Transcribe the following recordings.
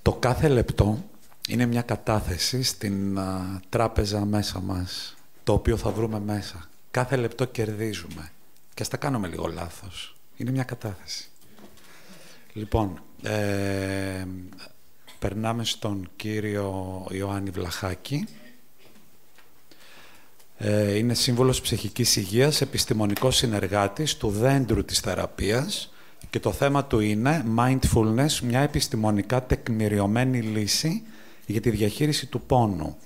Το κάθε λεπτό είναι μια κατάθεση στην τράπεζα μέσα μας, το οποίο θα βρούμε μέσα. Κάθε λεπτό κερδίζουμε. Και ας τα κάνουμε λίγο λάθος. Είναι μια κατάθεση. Λοιπόν, περνάμε στον κύριο Ιωάννη Βλαχάκη. Είναι σύμβουλος ψυχικής υγείας, επιστημονικός συνεργάτης του δέντρου της θεραπείας και το θέμα του είναι mindfulness, μια επιστημονικά τεκμηριωμένη λύση για τη διαχείριση του πόνου.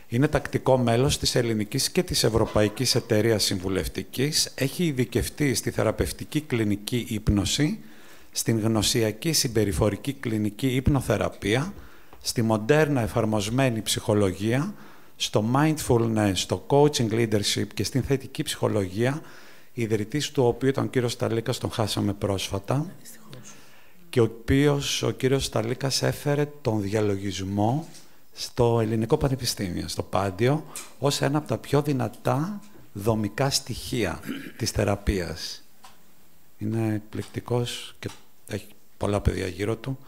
Είναι τακτικό μέλος της ελληνικής και της ευρωπαϊκής εταιρείας συμβουλευτικής. Έχει ειδικευτεί στη θεραπευτική κλινική ύπνωση, στην γνωσιακή συμπεριφορική κλινική υπνοθεραπεία, στη μοντέρνα εφαρμοσμένη ψυχολογία, στο mindfulness, στο coaching leadership και στην θετική ψυχολογία, ιδρυτής του οποίου ήταν ο κύριος Σταλίκας, τον χάσαμε πρόσφατα, και ο κύριος Σταλίκας έφερε τον διαλογισμό στο Ελληνικό Πανεπιστήμιο, στο Πάντιο, ως ένα από τα πιο δυνατά δομικά στοιχεία της θεραπείας. Είναι εκπληκτικός και έχει πολλά παιδιά γύρω του.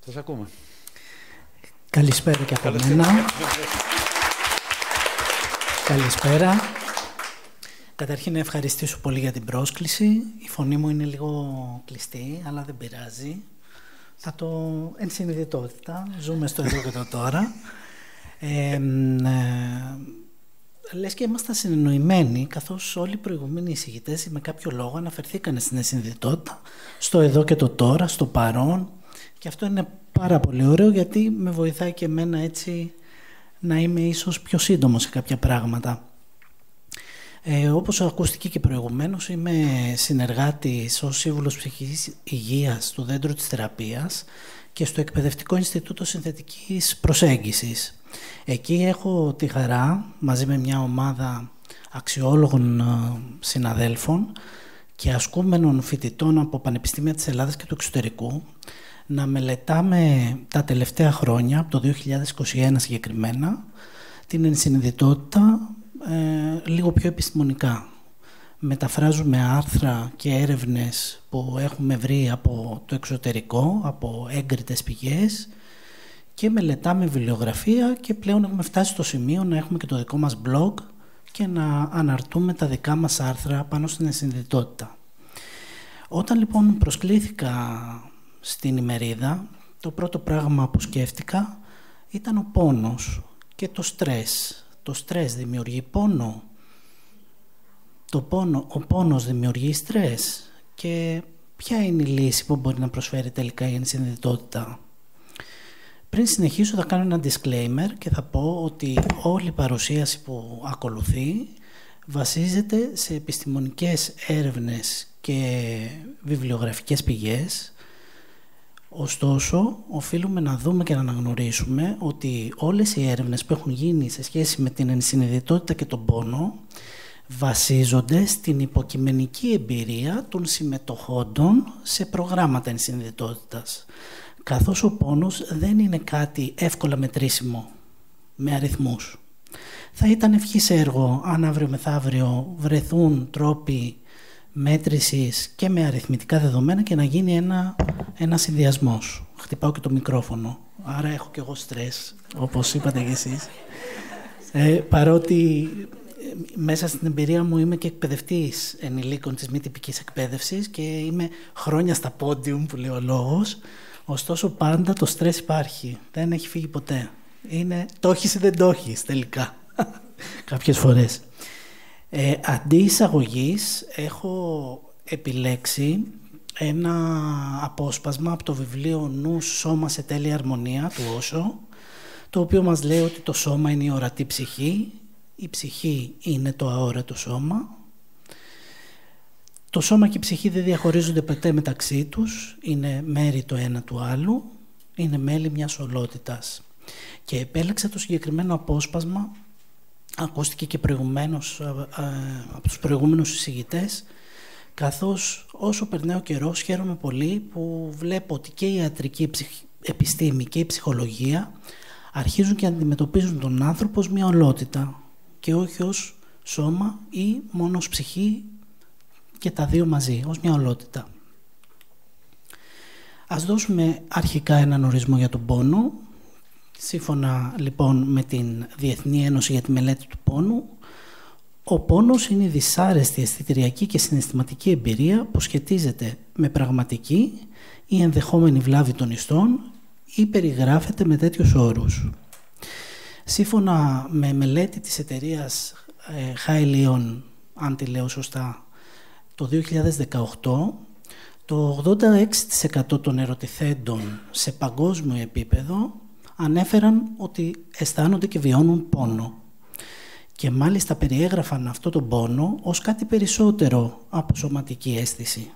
Σας ακούμε. Καλησπέρα και από μένα. Καλησπέρα. Καταρχήν να ευχαριστήσω πολύ για την πρόσκληση. Η φωνή μου είναι λίγο κλειστή, αλλά δεν πειράζει. Θα το ενσυνειδητότητα. Ζούμε στο εδώ και το τώρα. Λες και ήμασταν συνεννοημένοι, καθώς όλοι οι προηγούμενοι εισηγητές με κάποιο λόγο αναφερθήκαν στην ενσυνειδητότητα, στο εδώ και το τώρα, στο παρόν. Και αυτό είναι πάρα πολύ ωραίο, γιατί με βοηθάει και εμένα έτσι να είμαι ίσως πιο σύντομος σε κάποια πράγματα. Όπως ακούστηκε και προηγουμένως, είμαι συνεργάτης ως σύμβουλος ψυχικής υγείας του Δέντρου της Θεραπείας και στο Εκπαιδευτικό Ινστιτούτο Συνθετικής Προσέγγισης. Εκεί έχω τη χαρά, μαζί με μια ομάδα αξιόλογων συναδέλφων και ασκούμενων φοιτητών από πανεπιστήμια της Ελλάδας και του εξωτερικού, να μελετάμε τα τελευταία χρόνια, από το 2021 συγκεκριμένα, την ενσυνειδητότητα λίγο πιο επιστημονικά. Μεταφράζουμε άρθρα και έρευνες που έχουμε βρει από το εξωτερικό, από έγκριτες πηγές, και μελετάμε βιβλιογραφία, και πλέον έχουμε φτάσει στο σημείο να έχουμε και το δικό μας blog και να αναρτούμε τα δικά μας άρθρα πάνω στην ενσυνειδητότητα. Όταν λοιπόν προσκλήθηκα στην ημερίδα, το πρώτο πράγμα που σκέφτηκα ήταν ο πόνος και το στρες. Το στρες δημιουργεί πόνο. Ο πόνος δημιουργεί στρες. Και ποια είναι η λύση που μπορεί να προσφέρει τελικά η ενσυνειδητότητα? Πριν συνεχίσω θα κάνω ένα disclaimer και θα πω ότι όλη η παρουσίαση που ακολουθεί βασίζεται σε επιστημονικές έρευνες και βιβλιογραφικές πηγές. Ωστόσο, οφείλουμε να δούμε και να αναγνωρίσουμε ότι όλες οι έρευνες που έχουν γίνει σε σχέση με την ενσυνειδητότητα και τον πόνο βασίζονται στην υποκειμενική εμπειρία των συμμετοχόντων σε προγράμματα ενσυνειδητότητας, καθώς ο πόνος δεν είναι κάτι εύκολα μετρήσιμο με αριθμούς. Θα ήταν ευχής έργο αν αύριο μεθαύριο βρεθούν τρόποι μέτρησης και με αριθμητικά δεδομένα και να γίνει ένα συνδυασμός. Χτυπάω και το μικρόφωνο, άρα έχω και εγώ στρες, όπως είπατε κι εσείς. Παρότι μέσα στην εμπειρία μου είμαι και εκπαιδευτής ενηλίκων της μη τυπικής εκπαίδευσης και είμαι χρόνια στα πόντιουμ που λέει ο λόγος, ωστόσο πάντα το στρες υπάρχει, δεν έχει φύγει ποτέ. Είναι το έχεις ή δεν το έχεις τελικά, κάποιες φορές. Αντί εισαγωγής έχω επιλέξει ένα απόσπασμα από το βιβλίο «Νους, σώμα σε τέλεια αρμονία» του Όσο, το οποίο μας λέει ότι το σώμα είναι η ορατή ψυχή, η ψυχή είναι το αόρατο σώμα. Το σώμα και η ψυχή δεν διαχωρίζονται ποτέ μεταξύ τους, είναι μέρη το ένα του άλλου, είναι μέλη μιας ολότητας. Και επέλεξα το συγκεκριμένο απόσπασμα, ακούστηκε και προηγουμένως από τους προηγούμενους εισηγητές, καθώς όσο περνάει ο καιρός χαίρομαι πολύ που βλέπω ότι και η ιατρική επιστήμη και η ψυχολογία αρχίζουν και αντιμετωπίζουν τον άνθρωπο ως μια ολότητα και όχι ως σώμα ή μόνο ως ψυχή και τα δύο μαζί, ως μια ολότητα. Ας δώσουμε αρχικά έναν ορισμό για τον πόνο. Σύμφωνα λοιπόν με την Διεθνή Ένωση για τη Μελέτη του Πόνου, ο πόνος είναι η δυσάρεστη αισθητηριακή και συναισθηματική εμπειρία που σχετίζεται με πραγματική ή ενδεχόμενη βλάβη των ιστών ή περιγράφεται με τέτοιους όρους. Σύμφωνα με μελέτη της εταιρείας Hyliion, αν τη λέω σωστά, το 2018, το 86% των ερωτηθέντων σε παγκόσμιο επίπεδο ανέφεραν ότι αισθάνονται και βιώνουν πόνο. Και μάλιστα περιέγραφαν αυτό τον πόνο ως κάτι περισσότερο από σωματική αίσθηση.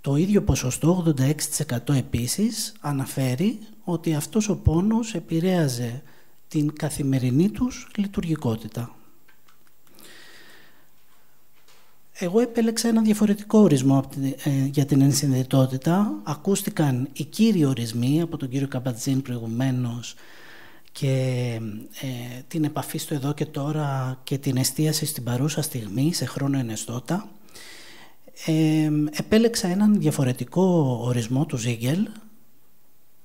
Το ίδιο ποσοστό, 86% επίσης, αναφέρει ότι αυτός ο πόνος επηρέαζε την καθημερινή τους λειτουργικότητα. Εγώ επέλεξα ένα διαφορετικό ορισμό για την ενσυνδετότητα. Ακούστηκαν οι κύριοι ορισμοί από τον κύριο Καμπατζήν προηγουμένως και την επαφή στο εδώ και τώρα και την εστίαση στην παρούσα στιγμή, σε χρόνο ενεστώτα. Επέλεξα έναν διαφορετικό ορισμό του Ζίγκελ,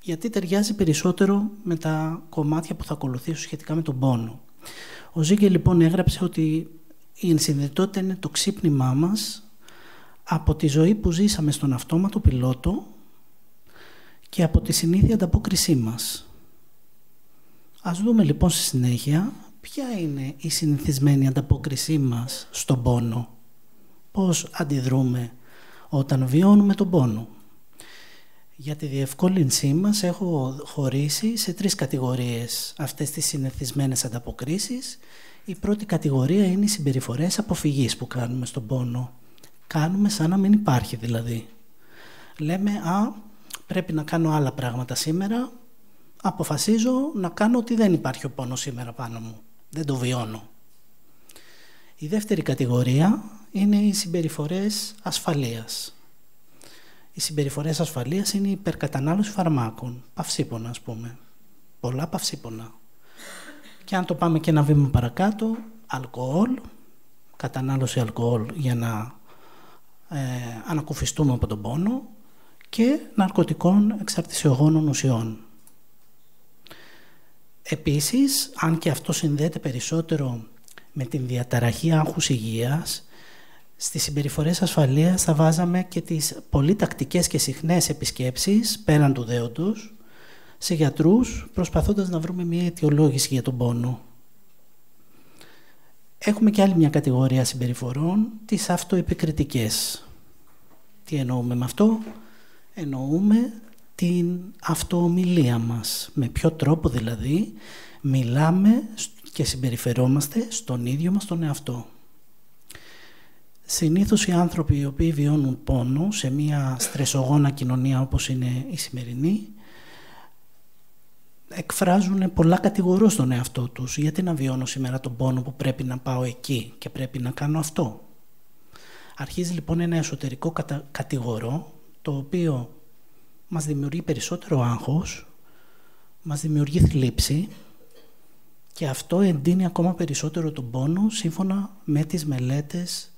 γιατί ταιριάζει περισσότερο με τα κομμάτια που θα ακολουθήσω σχετικά με τον πόνο. Ο Ζίγκελ λοιπόν έγραψε ότι η ενσυνδετότητα είναι το ξύπνημά μας από τη ζωή που ζήσαμε στον αυτόματο πιλότο και από τη συνήθεια ανταπόκρισή μας. Ας δούμε λοιπόν στη συνέχεια ποια είναι η συνηθισμένη ανταπόκρισή μας στον πόνο. Πώς αντιδρούμε όταν βιώνουμε τον πόνο. Για τη διευκόλυνσή μας έχω χωρίσει σε 3 κατηγορίες αυτές τις συνηθισμένες ανταποκρίσεις. Η πρώτη κατηγορία είναι οι συμπεριφορές αποφυγής που κάνουμε στον πόνο. Κάνουμε σαν να μην υπάρχει δηλαδή. Λέμε, πρέπει να κάνω άλλα πράγματα σήμερα, αποφασίζω να κάνω ότι δεν υπάρχει ο πόνος σήμερα πάνω μου. Δεν το βιώνω. Η δεύτερη κατηγορία είναι οι συμπεριφορές ασφαλείας. Οι συμπεριφορές ασφαλείας είναι η υπερκατανάλωση φαρμάκων, παυσίπονα ας πούμε, πολλά παυσίπονα. Και αν το πάμε και ένα βήμα παρακάτω, αλκοόλ, κατανάλωση αλκοόλ για να ανακουφιστούμε από τον πόνο και ναρκωτικών εξαρτησιογόνων ουσιών. Επίσης, αν και αυτό συνδέεται περισσότερο με την διαταραχή άγχους υγείας, στις συμπεριφορές ασφαλείας θα βάζαμε και τις πολύ τακτικές και συχνές επισκέψεις πέραν του δέοντος σε γιατρούς, προσπαθώντας να βρούμε μια αιτιολόγηση για τον πόνο. Έχουμε και άλλη μια κατηγορία συμπεριφορών, τις αυτοεπικριτικές. Τι εννοούμε με αυτό? Εννοούμε την αυτοομιλία μας. Με ποιο τρόπο δηλαδή μιλάμε και συμπεριφερόμαστε στον ίδιο μας τον εαυτό. Συνήθως οι άνθρωποι οι οποίοι βιώνουν πόνο σε μια στρεσογόνα κοινωνία όπως είναι η σημερινή, εκφράζουν πολλά κατηγορώς τον εαυτό τους. Γιατί να βιώνω σήμερα τον πόνο που πρέπει να πάω εκεί και πρέπει να κάνω αυτό? Αρχίζει λοιπόν ένα εσωτερικό κατηγορό, το οποίο μας δημιουργεί περισσότερο άγχος, μας δημιουργεί θλίψη και αυτό εντείνει ακόμα περισσότερο τον πόνο σύμφωνα με τις μελέτες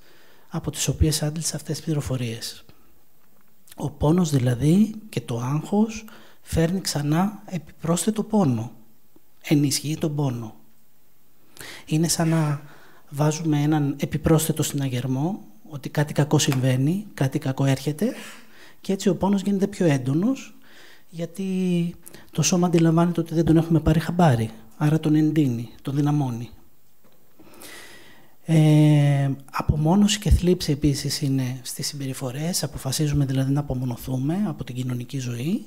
από τις οποίες άντλησα αυτές τις πληροφορίες. Ο πόνος δηλαδή και το άγχος φέρνει ξανά επιπρόσθετο πόνο, ενισχύει τον πόνο. Είναι σαν να βάζουμε έναν επιπρόσθετο συναγερμό, ότι κάτι κακό συμβαίνει, κάτι κακό έρχεται και έτσι ο πόνος γίνεται πιο έντονος, γιατί το σώμα αντιλαμβάνεται ότι δεν τον έχουμε πάρει χαμπάρι, άρα τον εντείνει, τον δυναμώνει. Απομόνωση και θλίψη επίσης είναι στις συμπεριφορές, αποφασίζουμε δηλαδή να απομονωθούμε από την κοινωνική ζωή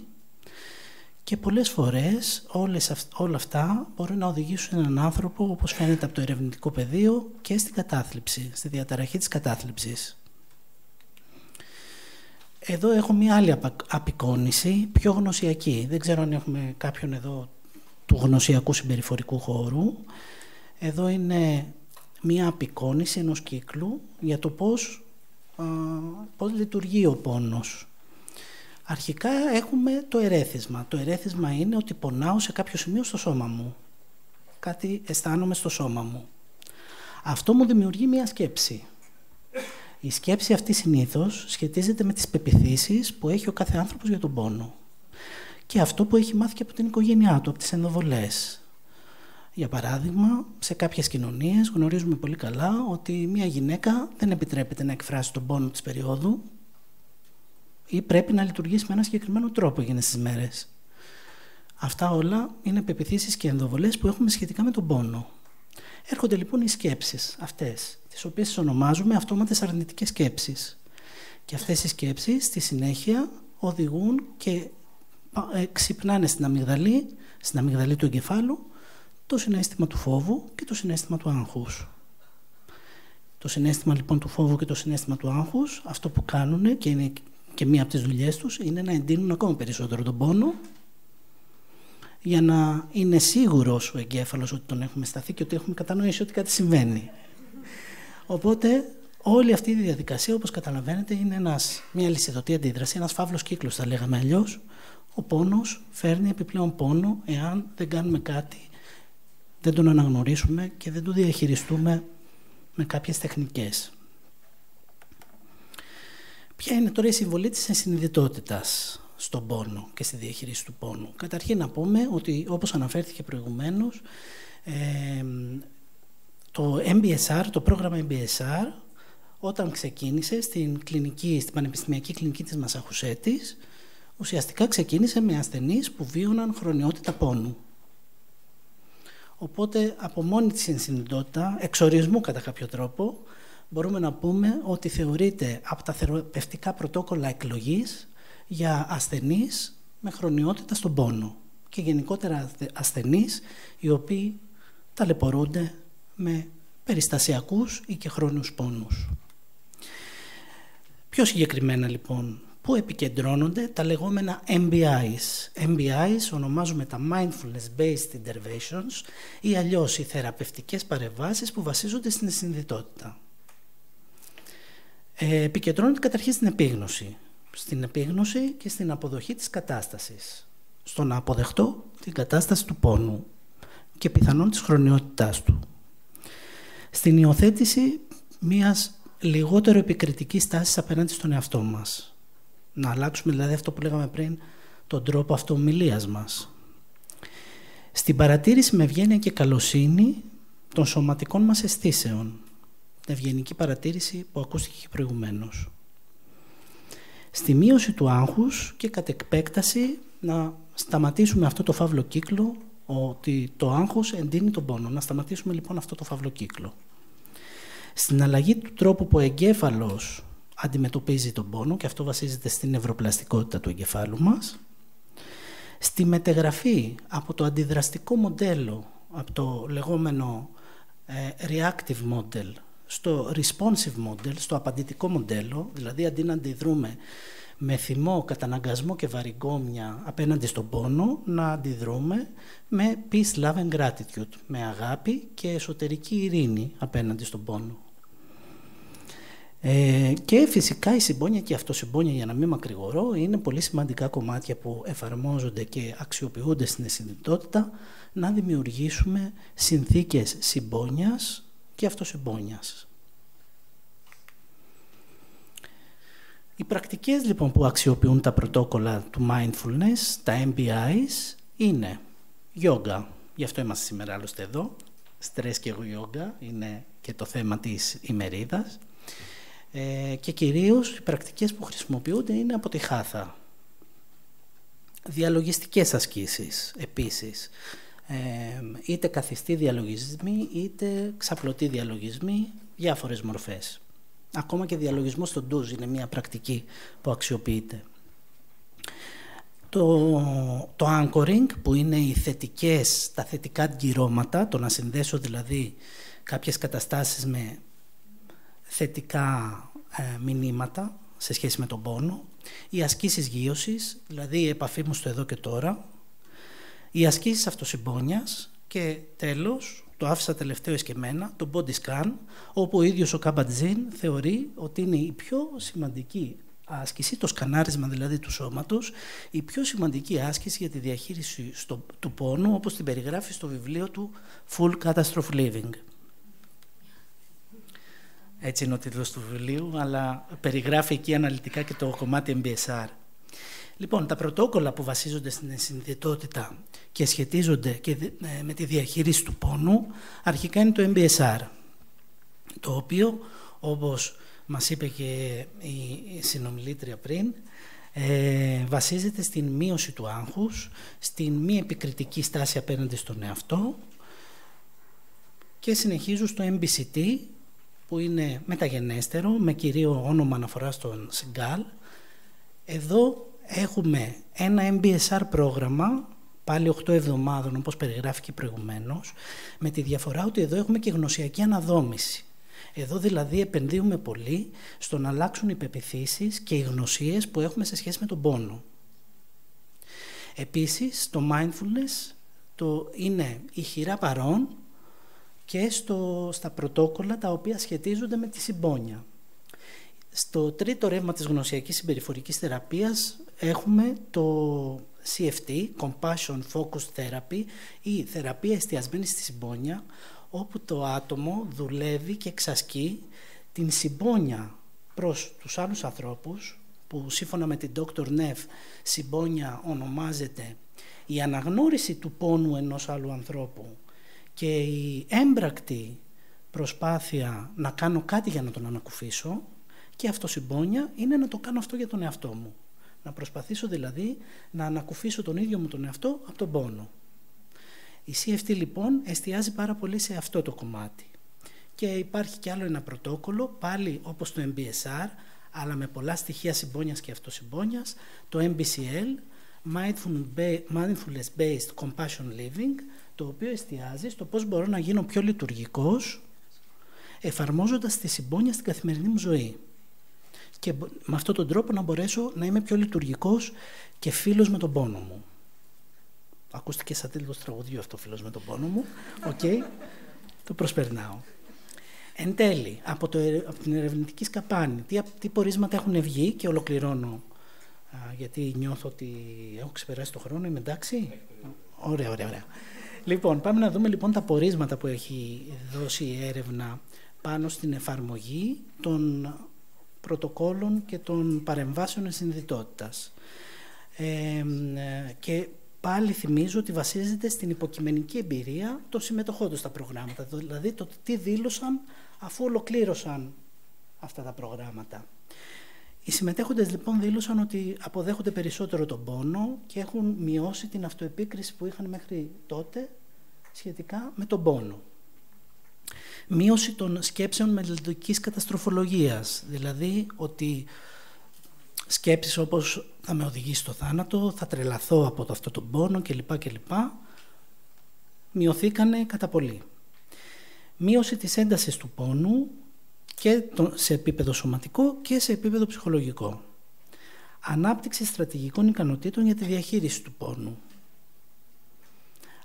και πολλές φορές όλα αυτά μπορούν να οδηγήσουν έναν άνθρωπο, όπως φαίνεται από το ερευνητικό πεδίο, και στην κατάθλιψη, στη διαταραχή της κατάθλιψης. Εδώ έχω μία άλλη απεικόνηση, πιο γνωσιακή. Δεν ξέρω αν έχουμε κάποιον εδώ του γνωσιακού συμπεριφορικού χώρου. Εδώ είναι μία απεικόνηση ενός κύκλου για το πώς λειτουργεί ο πόνος. Αρχικά έχουμε το ερέθισμα. Το ερέθισμα είναι ότι πονάω σε κάποιο σημείο στο σώμα μου. Κάτι αισθάνομαι στο σώμα μου. Αυτό μου δημιουργεί μία σκέψη. Η σκέψη αυτή συνήθως σχετίζεται με τις πεποιθήσεις που έχει ο κάθε άνθρωπος για τον πόνο. Και αυτό που έχει μάθει και από την οικογένειά του, από τις ενδοβολές. Για παράδειγμα, σε κάποιες κοινωνίες γνωρίζουμε πολύ καλά ότι μια γυναίκα δεν επιτρέπεται να εκφράσει τον πόνο της περίοδου ή πρέπει να λειτουργήσει με ένα συγκεκριμένο τρόπο εκείνες τις μέρες. Αυτά όλα είναι πεποιθήσεις και ενδοβολές που έχουμε σχετικά με τον πόνο. Έρχονται λοιπόν οι σκέψεις αυτές, τις οποίες τις ονομάζουμε αυτόματες αρνητικές σκέψεις. Και αυτές οι σκέψεις στη συνέχεια οδηγούν και ξυπνάνε στην αμυγδαλή του εγκεφάλου, το συναίσθημα του φόβου και το συναίσθημα του άγχους. Το συναίσθημα λοιπόν του φόβου και το συναίσθημα του άγχους, αυτό που κάνουν και είναι και μία από τις δουλειές τους, είναι να εντείνουν ακόμα περισσότερο τον πόνο, για να είναι σίγουρος ο εγκέφαλος ότι τον έχουμε σταθεί και ότι έχουμε κατανοήσει ότι κάτι συμβαίνει. Οπότε όλη αυτή η διαδικασία, όπως καταλαβαίνετε, είναι μια λυσιδωτή αντίδραση, ένας φαύλος κύκλος θα λέγαμε αλλιώς. Ο πόνος φέρνει επιπλέον πόνο εάν δεν κάνουμε κάτι, δεν τον αναγνωρίσουμε και δεν τον διαχειριστούμε με κάποιες τεχνικές. Ποια είναι τώρα η συμβολή της ενσυνειδητότητας στον πόνο και στη διαχείριση του πόνου? Καταρχήν να πούμε ότι, όπως αναφέρθηκε προηγουμένως, το MBSR, το πρόγραμμα MBSR, όταν ξεκίνησε στην πανεπιστημιακή κλινική της Μασαχουσέτης, ουσιαστικά ξεκίνησε με ασθενείς που βίωναν χρονιότητα πόνου. Οπότε, από μόνη της ενσυνειδητότητα, εξορισμού κατά κάποιο τρόπο, μπορούμε να πούμε ότι θεωρείται από τα θεραπευτικά πρωτόκολλα εκλογής για ασθενείς με χρονιότητα στον πόνο και γενικότερα ασθενείς οι οποίοι ταλαιπωρούνται με περιστασιακούς ή και χρόνιους πόνους. Πιο συγκεκριμένα λοιπόν, πού επικεντρώνονται τα λεγόμενα MBIs. MBIs ονομάζουμε τα Mindfulness Based Interventions ή αλλιώς οι θεραπευτικές παρεμβάσεις που βασίζονται στην συνειδητότητα. Επικεντρώνονται καταρχήν στην επίγνωση. Στην επίγνωση και στην αποδοχή της κατάστασης. Στο να αποδεχτώ την κατάσταση του πόνου και πιθανόν της χρονιότητάς του. Στην υιοθέτηση μιας λιγότερο επικριτικής στάσης απέναντι στον εαυτό μας. Να αλλάξουμε δηλαδή αυτό που λέγαμε πριν, τον τρόπο αυτοομιλίας μας. Στην παρατήρηση με ευγένεια και καλοσύνη των σωματικών μας αισθήσεων. Την ευγενική παρατήρηση που ακούστηκε και προηγουμένως. Στη μείωση του άγχους και κατ' επέκταση να σταματήσουμε αυτό το φαύλο κύκλο, ότι το άγχος εντείνει τον πόνο. Να σταματήσουμε λοιπόν αυτό το φαύλο κύκλο. Στην αλλαγή του τρόπου που ο εγκέφαλος αντιμετωπίζει τον πόνο, και αυτό βασίζεται στην νευροπλαστικότητα του εγκεφάλου μας. Στη μετεγραφή από το αντιδραστικό μοντέλο, από το λεγόμενο reactive model, στο responsive model, στο απαντητικό μοντέλο, δηλαδή αντί να αντιδρούμε με θυμό, καταναγκασμό και βαρυγκόμια απέναντι στον πόνο, να αντιδρούμε με peace, love and gratitude, με αγάπη και εσωτερική ειρήνη απέναντι στον πόνο. Και φυσικά η συμπόνια και η αυτοσυμπόνια, για να μην μακρηγορώ, είναι πολύ σημαντικά κομμάτια που εφαρμόζονται και αξιοποιούνται στην ενσυνειδητότητα, να δημιουργήσουμε συνθήκες συμπόνιας και αυτοσυμπόνιας. Οι πρακτικές λοιπόν που αξιοποιούν τα πρωτόκολλα του mindfulness, τα MBIs, είναι yoga. Γι' αυτό είμαστε σήμερα άλλωστε εδώ. Στρες και yoga είναι και το θέμα της ημερίδας. Και κυρίως οι πρακτικές που χρησιμοποιούνται είναι από τη Χάθα. Διαλογιστικές ασκήσεις επίσης. Είτε καθιστοί διαλογισμοί, είτε ξαπλωτοί διαλογισμοί, διάφορες μορφές. Ακόμα και διαλογισμός στο ντουζ είναι μια πρακτική που αξιοποιείται. Το anchoring, που είναι τα θετικά γκυρώματα, το να συνδέσω δηλαδή κάποιες καταστάσεις με θετικά μηνύματα σε σχέση με τον πόνο, οι ασκήσεις γείωσης, δηλαδή η επαφή μου στο εδώ και τώρα, οι ασκήσεις αυτοσυμπόνιας και τέλος, το άφησα τελευταίο εσκεμμένα, το body scan, όπου ο ίδιος ο Καμπατζίν θεωρεί ότι είναι η πιο σημαντική άσκηση, το σκανάρισμα δηλαδή του σώματος, η πιο σημαντική άσκηση για τη διαχείριση του πόνου, όπως την περιγράφει στο βιβλίο του Full Catastrophe Living. Έτσι είναι ο τίτλος του βιβλίου, αλλά περιγράφει εκεί αναλυτικά και το κομμάτι MBSR. Λοιπόν, τα πρωτόκολλα που βασίζονται στην συνειδητότητα και σχετίζονται και με τη διαχείριση του πόνου, αρχικά είναι το MBSR, το οποίο, όπως μας είπε και η συνομιλήτρια πριν, βασίζεται στην μείωση του άγχους, στην μη επικριτική στάση απέναντι στον εαυτό, και συνεχίζω στο MBCT, που είναι μεταγενέστερο, με κυρίο όνομα αναφορά στον Σιγκάλ. Εδώ έχουμε ένα MBSR πρόγραμμα, πάλι 8 εβδομάδων, όπως περιγράφηκε προηγουμένως, με τη διαφορά ότι εδώ έχουμε και γνωσιακή αναδόμηση. Εδώ δηλαδή επενδύουμε πολύ στο να αλλάξουν οι πεποιθήσεις και οι γνωσίες που έχουμε σε σχέση με τον πόνο. Επίσης, το mindfulness είναι ηχηρά παρόν και στα πρωτόκολλα τα οποία σχετίζονται με τη συμπόνια. Στο τρίτο ρεύμα της γνωσιακής συμπεριφορικής θεραπείας έχουμε το CFT, Compassion Focused Therapy, ή θεραπεία εστιασμένη στη συμπόνια, όπου το άτομο δουλεύει και εξασκεί την συμπόνια προς τους άλλους ανθρώπους, που σύμφωνα με την Dr. Neff, συμπόνια ονομάζεται η αναγνώριση του πόνου ενός άλλου ανθρώπου και η έμπρακτη προσπάθεια να κάνω κάτι για να τον ανακουφίσω, και αυτοσυμπόνια είναι να το κάνω αυτό για τον εαυτό μου. Να προσπαθήσω δηλαδή να ανακουφίσω τον ίδιο μου τον εαυτό από τον πόνο. Η CFT λοιπόν εστιάζει πάρα πολύ σε αυτό το κομμάτι. Και υπάρχει κι άλλο ένα πρωτόκολλο, πάλι όπως το MBSR, αλλά με πολλά στοιχεία συμπόνιας και αυτοσυμπόνιας, το MBCL, Mindfulness Based Compassion Living, το οποίο εστιάζει στο πώς μπορώ να γίνω πιο λειτουργικός εφαρμόζοντας τη συμπόνια στην καθημερινή μου ζωή. Και με αυτόν τον τρόπο να μπορέσω να είμαι πιο λειτουργικός και φίλος με τον πόνο μου. Ακούστηκε σαν τίτλος τραγουδιού αυτό, φίλος με τον πόνο μου. Το προσπερνάω. Εν τέλει, από την ερευνητική σκαπάνη, τι πορίσματα έχουν βγει, και ολοκληρώνω, γιατί νιώθω ότι έχω ξεπεράσει το χρόνο, είμαι εντάξει. Ωραία. Λοιπόν, πάμε να δούμε λοιπόν τα πορίσματα που έχει δώσει η έρευνα πάνω στην εφαρμογή των πρωτοκόλων και των παρεμβάσεων συνειδητότητας. Και πάλι θυμίζω ότι βασίζεται στην υποκειμενική εμπειρία των συμμετοχών τους στα προγράμματα, δηλαδή το τι δήλωσαν αφού ολοκλήρωσαν αυτά τα προγράμματα. Οι συμμετέχοντες λοιπόν δήλωσαν ότι αποδέχονται περισσότερο τον πόνο και έχουν μειώσει την αυτοεπίκριση που είχαν μέχρι τότε σχετικά με τον πόνο. Μείωση των σκέψεων μελλοντικής καταστροφολογίας, δηλαδή ότι σκέψεις όπως θα με οδηγήσει στο θάνατο, θα τρελαθώ από αυτό τον πόνο κλπ. Μειωθήκανε κατά πολύ. Μείωση της έντασης του πόνου και σε επίπεδο σωματικό και σε επίπεδο ψυχολογικό. Ανάπτυξη στρατηγικών ικανοτήτων για τη διαχείριση του πόνου.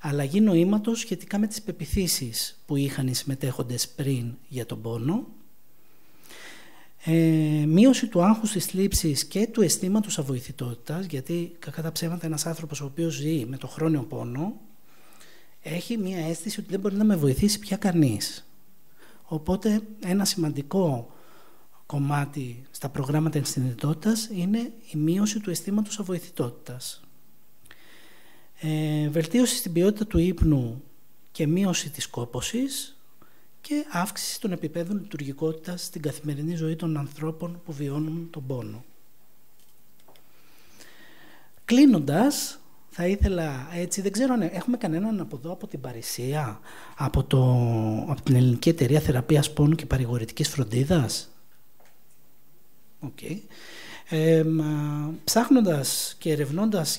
Αλλαγή νοήματος σχετικά με τις πεποιθήσεις που είχαν οι συμμετέχοντες πριν για τον πόνο. Μείωση του άγχους, της θλίψης και του αισθήματος αβοηθητότητας, γιατί κακά τα ψέματα ένας άνθρωπος ο οποίος ζει με το χρόνιο πόνο έχει μία αίσθηση ότι δεν μπορεί να με βοηθήσει πια κανείς. Οπότε ένα σημαντικό κομμάτι στα προγράμματα ενσυνειδητότητας είναι η μείωση του αισθήματος αβοηθητότητας. Βελτίωση στην ποιότητα του ύπνου και μείωση της κόπωσης και αύξηση των επιπέδων λειτουργικότητας στην καθημερινή ζωή των ανθρώπων που βιώνουν τον πόνο. Κλείνοντας, θα ήθελα έτσι, δεν ξέρω αν έχουμε κανέναν από εδώ, από την Παρισία, από την Ελληνική Εταιρεία Θεραπείας Πόνου και Παρηγορητικής Φροντίδας. Ψάχνοντας και ερευνώντας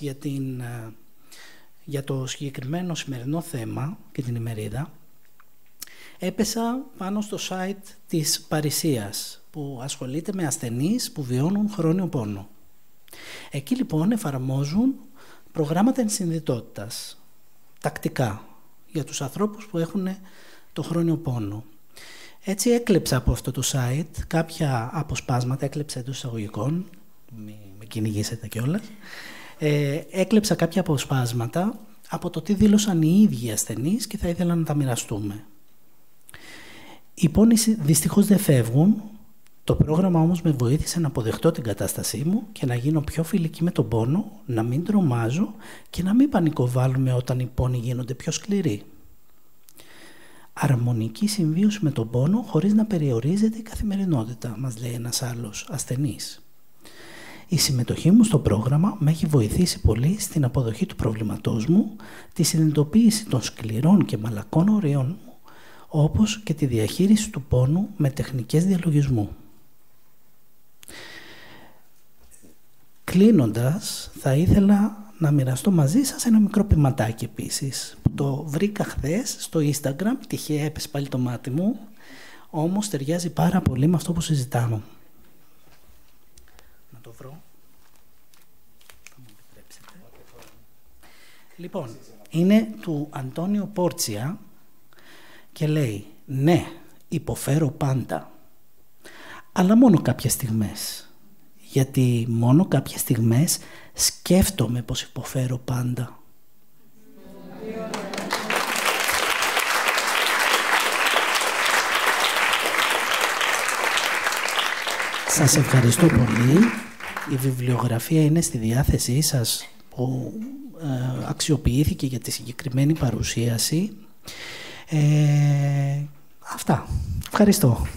για το συγκεκριμένο σημερινό θέμα και την ημερίδα, έπεσα πάνω στο site της Παρισίας που ασχολείται με ασθενείς που βιώνουν χρόνιο πόνο. Εκεί λοιπόν εφαρμόζουν προγράμματα ενσυνειδητότητας τακτικά για τους ανθρώπους που έχουν το χρόνιο πόνο. Έτσι έκλεψα από αυτό το site κάποια αποσπάσματα, έκλεψα εντός εισαγωγικών, με κυνηγήσετε κιόλας, έκλεψα κάποια αποσπάσματα από το τι δήλωσαν οι ίδιοι ασθενείς και θα ήθελα να τα μοιραστούμε. Οι πόνοι δυστυχώς δεν φεύγουν. Το πρόγραμμα όμως με βοήθησε να αποδεχτώ την κατάστασή μου και να γίνω πιο φιλική με τον πόνο, να μην τρομάζω και να μην πανικοβάλλουμε όταν οι πόνοι γίνονται πιο σκληροί. Αρμονική συμβίωση με τον πόνο χωρίς να περιορίζεται η καθημερινότητα, μας λέει ένας άλλος ασθενής. Η συμμετοχή μου στο πρόγραμμα με έχει βοηθήσει πολύ στην αποδοχή του προβληματός μου, τη συνειδητοποίηση των σκληρών και μαλακών ωραίων μου, όπως και τη διαχείριση του πόνου με τεχνικές διαλογισμού. Κλείνοντας, θα ήθελα να μοιραστώ μαζί σας ένα μικρό ποιηματάκι επίσης. Το βρήκα χθες στο Instagram, τυχαία έπεσε πάλι το μάτι μου, όμως ταιριάζει πάρα πολύ με αυτό που συζητάμε. Να το βρω. Θα μου επιτρέψετε. Λοιπόν, είναι του Αντώνιο Πόρτσια και λέει «Ναι, υποφέρω πάντα, αλλά μόνο κάποιες στιγμές. Γιατί μόνο κάποιες στιγμές σκέφτομαι πως υποφέρω πάντα». Σας ευχαριστώ πολύ. Η βιβλιογραφία είναι στη διάθεσή σας που αξιοποιήθηκε για τη συγκεκριμένη παρουσίαση. Αυτά. Ευχαριστώ.